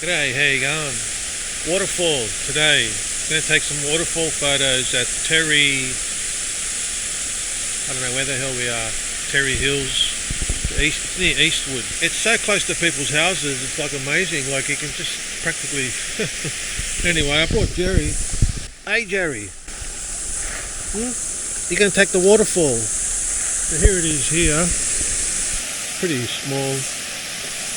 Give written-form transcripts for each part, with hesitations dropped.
G'day, how you going? Waterfall today. Going to take some waterfall photos at Terry, I don't know where the hell we are, Terry Hills, near Eastwood. It's so close to people's houses, it's like amazing, like you can just practically... Anyway, I brought Jerry. Hey Jerry, you're going to take the waterfall. So here it is here, pretty small.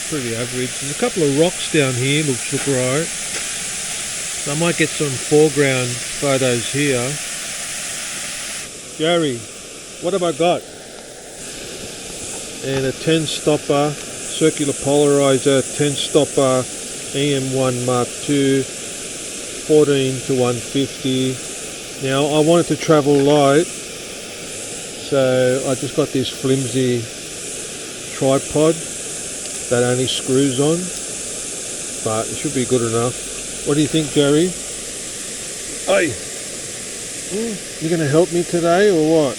Pretty average. There's a couple of rocks down here, look right. So I might get some foreground photos here. Jerry, what have I got? And a 10 stopper, circular polariser, 10 stopper, EM1 Mark II, 14 to 150. Now I wanted to travel light, so I just got this flimsy tripod that only screws on, but it should be good enough. What do you think, Jerry? Hey, you going to help me today or what?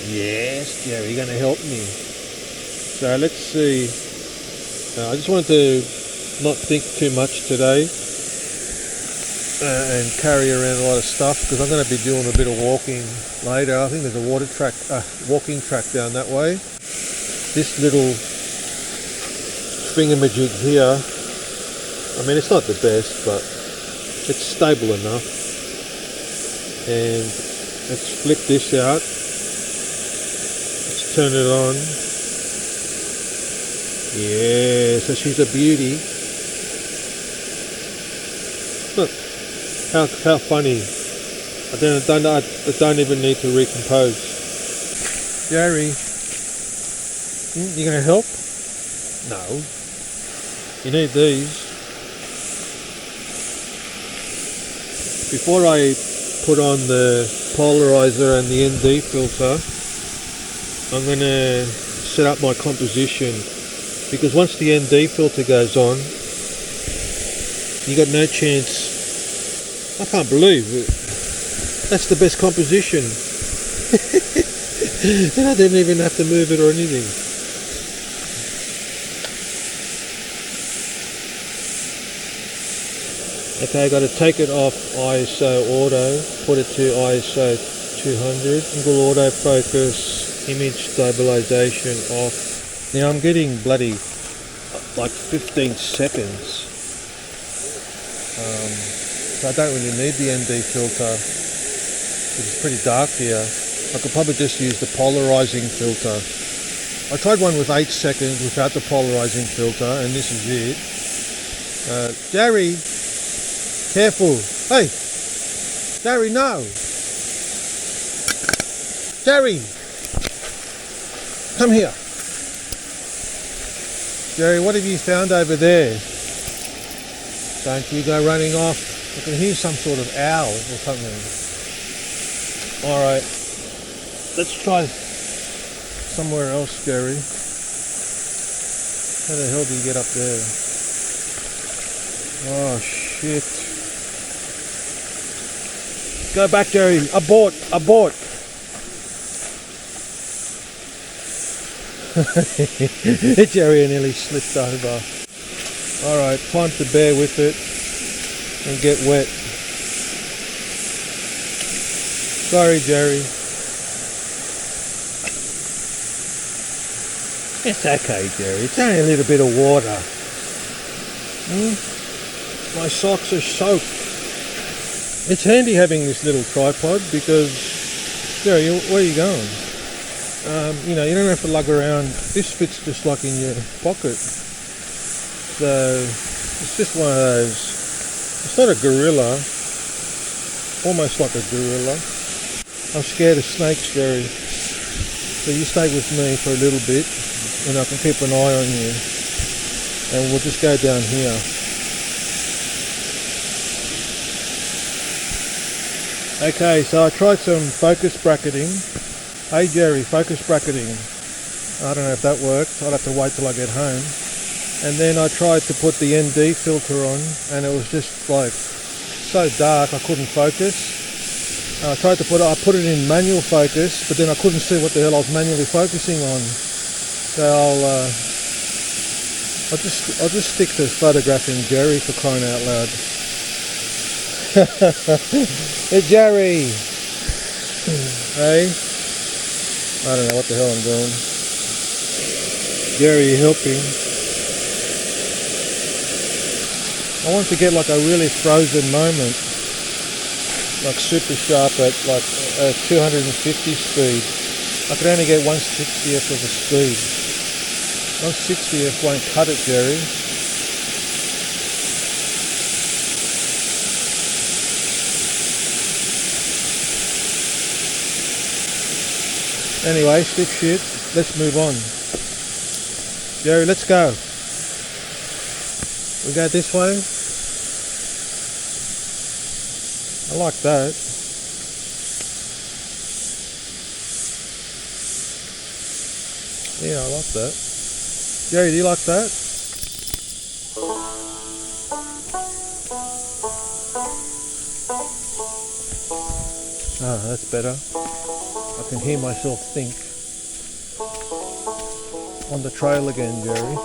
Yes, Jerry, you're going to help me. So let's see. I just wanted to not think too much today and carry around a lot of stuff, because I'm going to be doing a bit of walking later. I think there's a walking track down that way. This little thingamajig here, I mean, it's not the best, but it's stable enough. And let's flick this out, let's turn it on. Yeah, so she's a beauty. Look how funny. I don't even need to recompose. Jerry, you gonna help? No. You need these. Before I put on the polarizer and the ND filter, I'm going to set up my composition, because once the ND filter goes on, you got no chance. I can't believe it. That's the best composition. And I didn't even have to move it or anything. Okay, got to take it off ISO auto, put it to ISO 200, single autofocus, image stabilization off. Now I'm getting bloody like 15 seconds. So I don't really need the ND filter. It's pretty dark here. I could probably just use the polarizing filter. I tried one with 8 seconds without the polarizing filter, and this is it. Jerry, careful. Hey, Jerry, no. Jerry, come here. Jerry, what have you found over there? Don't you go running off. I can hear some sort of owl or something. Alright, let's try somewhere else, Jerry. How the hell do you get up there? Oh, shit. Go back, Jerry. Abort. Jerry nearly slipped over. Alright, time to bear with it and get wet. Sorry, Jerry. It's okay, Jerry. It's only a little bit of water. My socks are soaked. It's handy having this little tripod, because, Jerry, where are you going? You know, you don't have to lug around. This fits just like in your pocket. So, it's just one of those. It's not a gorilla. Almost like a gorilla. I'm scared of snakes, Jerry. So you stay with me for a little bit, and I can keep an eye on you. And we'll just go down here. Okay, so I tried some focus bracketing. Hey Jerry, focus bracketing. I don't know if that worked. I'll have to wait till I get home. And then I tried to put the ND filter on, and it was just like so dark I couldn't focus. I tried to I put it in manual focus, but then I couldn't see what the hell I was manually focusing on. So I'll just stick to photographing Jerry for crying out loud. Hey Jerry! Hey? I don't know what the hell I'm doing. Jerry helping. I want to get like a really frozen moment. Like super sharp at like 250 speed. I could only get 1/60th of the speed. 1/60th won't cut it, Jerry. Anyway, stick shit. Let's move on. Jerry, let's go. We go this way. I like that. Yeah, I like that. Jerry, do you like that? Ah, that's better. I can hear myself think. On the trail again, Jerry.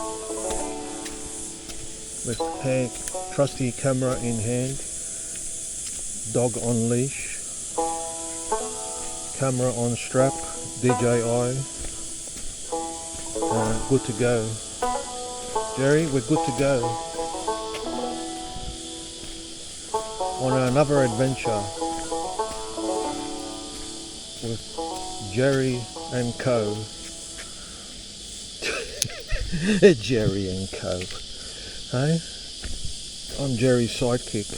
With trusty camera in hand. Dog on leash. Camera on strap. DJI. Good to go. Jerry, we're good to go. On another adventure. With Jerry and Co. Jerry and Co. Hey? I'm Jerry's sidekick.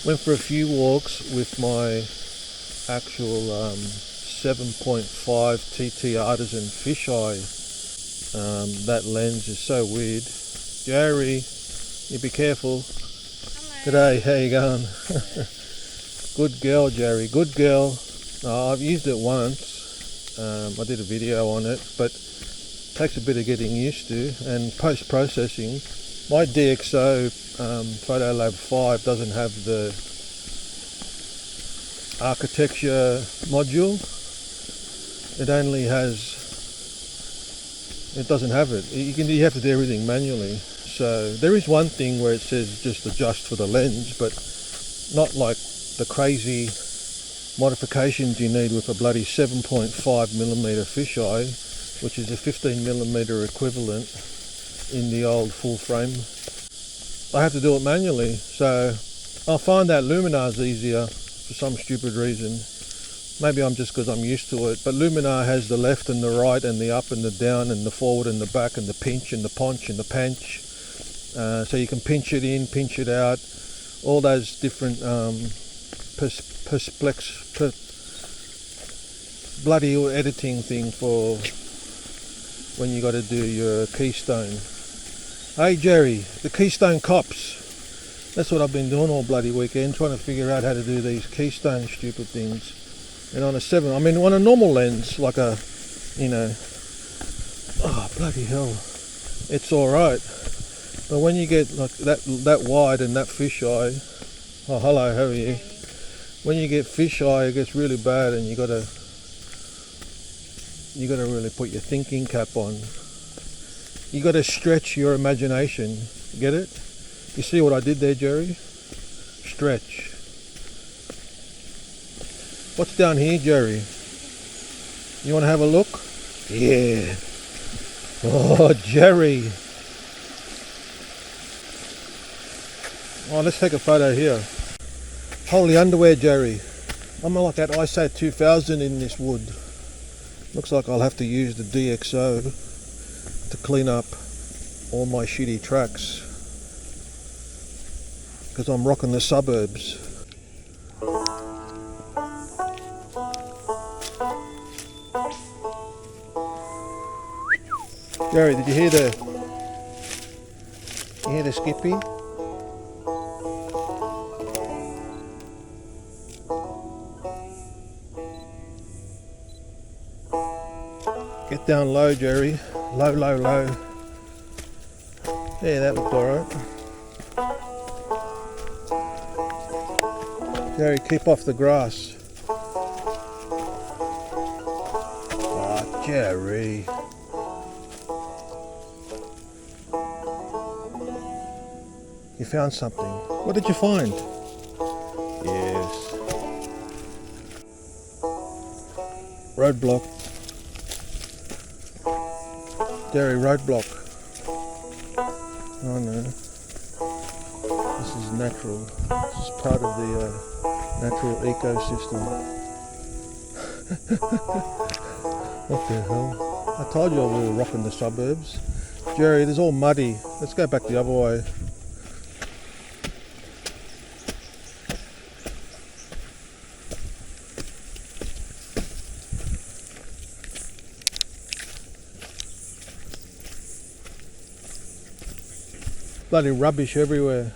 Went for a few walks with my actual 7.5 TT Artisan fisheye. That lens is so weird. Jerry, you be careful. Hello. G'day, how you going? Good girl, Jerry, good girl. I've used it once. I did a video on it, but it takes a bit of getting used to, and post-processing. My DxO PhotoLab 5 doesn't have the architecture module. It only has, it doesn't have it. You have to do everything manually. So there is one thing where it says just adjust for the lens, but not like the crazy modifications you need with a bloody 7.5mm fisheye, which is a 15mm equivalent in the old full frame. I have to do it manually, so I find that Luminar's easier for some stupid reason. Maybe I'm just because I'm used to it, but Luminar has the left and the right and the up and the down and the forward and the back and the pinch and the punch and the panch. So you can pinch it in, pinch it out, all those different bloody editing thing for when you got to do your keystone. Hey Jerry, the keystone cops. That's what I've been doing all bloody weekend, trying to figure out how to do these keystone stupid things. And on a on a normal lens, like a, oh bloody hell, it's alright. But when you get like that wide and that fisheye, oh hello, how are you? When you get fisheye, it gets really bad, and you gotta really put your thinking cap on. You gotta stretch your imagination. Get it? You see what I did there, Jerry? Stretch. What's down here, Jerry? You want to have a look? Yeah. Oh, Jerry. Oh, let's take a photo here. Holy underwear, Jerry. I'm like at ISO 2000 in this wood. Looks like I'll have to use the DxO to clean up all my shitty tracks, because I'm rocking the suburbs. Jerry, did you hear the skippy? Get down low, Jerry. Low, low, low. Yeah, that looked alright. Jerry, keep off the grass. Oh, Jerry. You found something. What did you find? Yes. Roadblock. Jerry, roadblock. Oh no. This is natural. This is part of the natural ecosystem. What the hell? I told you we were rocking the suburbs. Jerry, there's all muddy. Let's go back the other way. Bloody rubbish everywhere.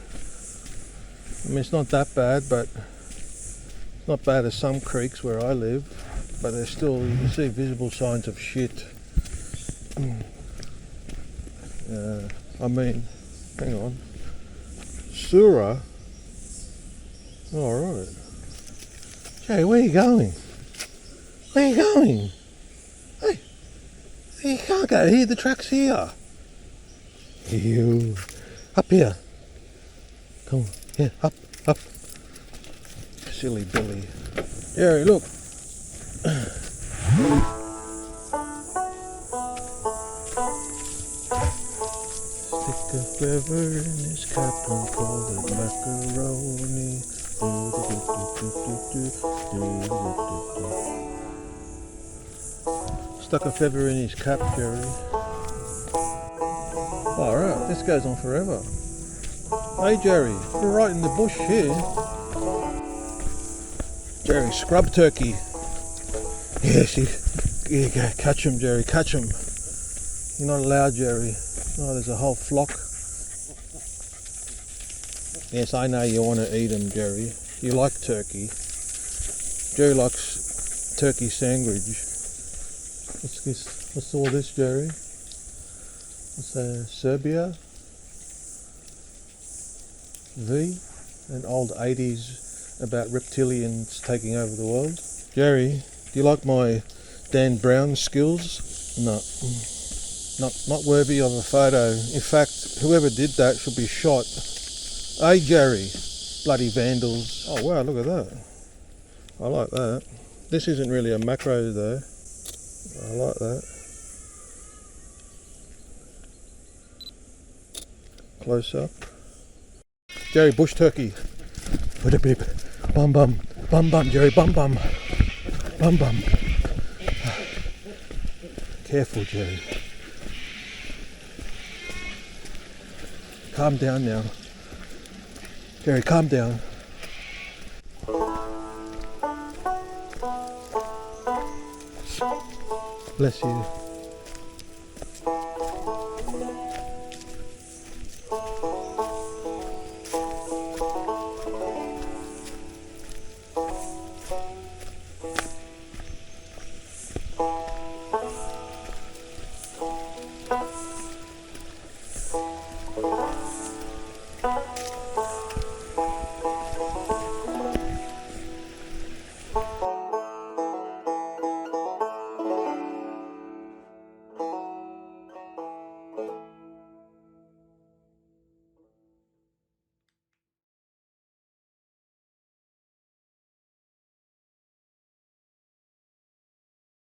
I mean, it's not that bad, but it's not bad as some creeks where I live, but there's still, you can see visible signs of shit. I mean, hang on. Sura? Alright. Jay, where are you going? Where are you going? Hey, you can't go here, the track's here. You. Up here. Come on, yeah, up. Silly Billy. Jerry, look. Stick a feather in his cap and call it macaroni. Stuck a feather in his cap, Jerry. Alright, this goes on forever. Hey Jerry, you're right in the bush here. Jerry, scrub turkey. Yes, you go, catch him, Jerry, catch him. You're not allowed, Jerry. Oh, there's a whole flock. Yes, I know you want to eat them, Jerry. You like turkey. Jerry likes turkey sandwich. What's this? What's all this, Jerry? What's Serbia? V? An old 80s about reptilians taking over the world. Jerry, do you like my Dan Brown skills? No. Not worthy of a photo. In fact, whoever did that should be shot. Hey Jerry, bloody vandals. Oh wow, look at that. I like that. This isn't really a macro though. I like that. Close up. Jerry, bush turkey. Bum bum. Bum bum, Jerry, bum bum. Bum bum. Careful, Jerry. Calm down now. Jerry, calm down. Bless you.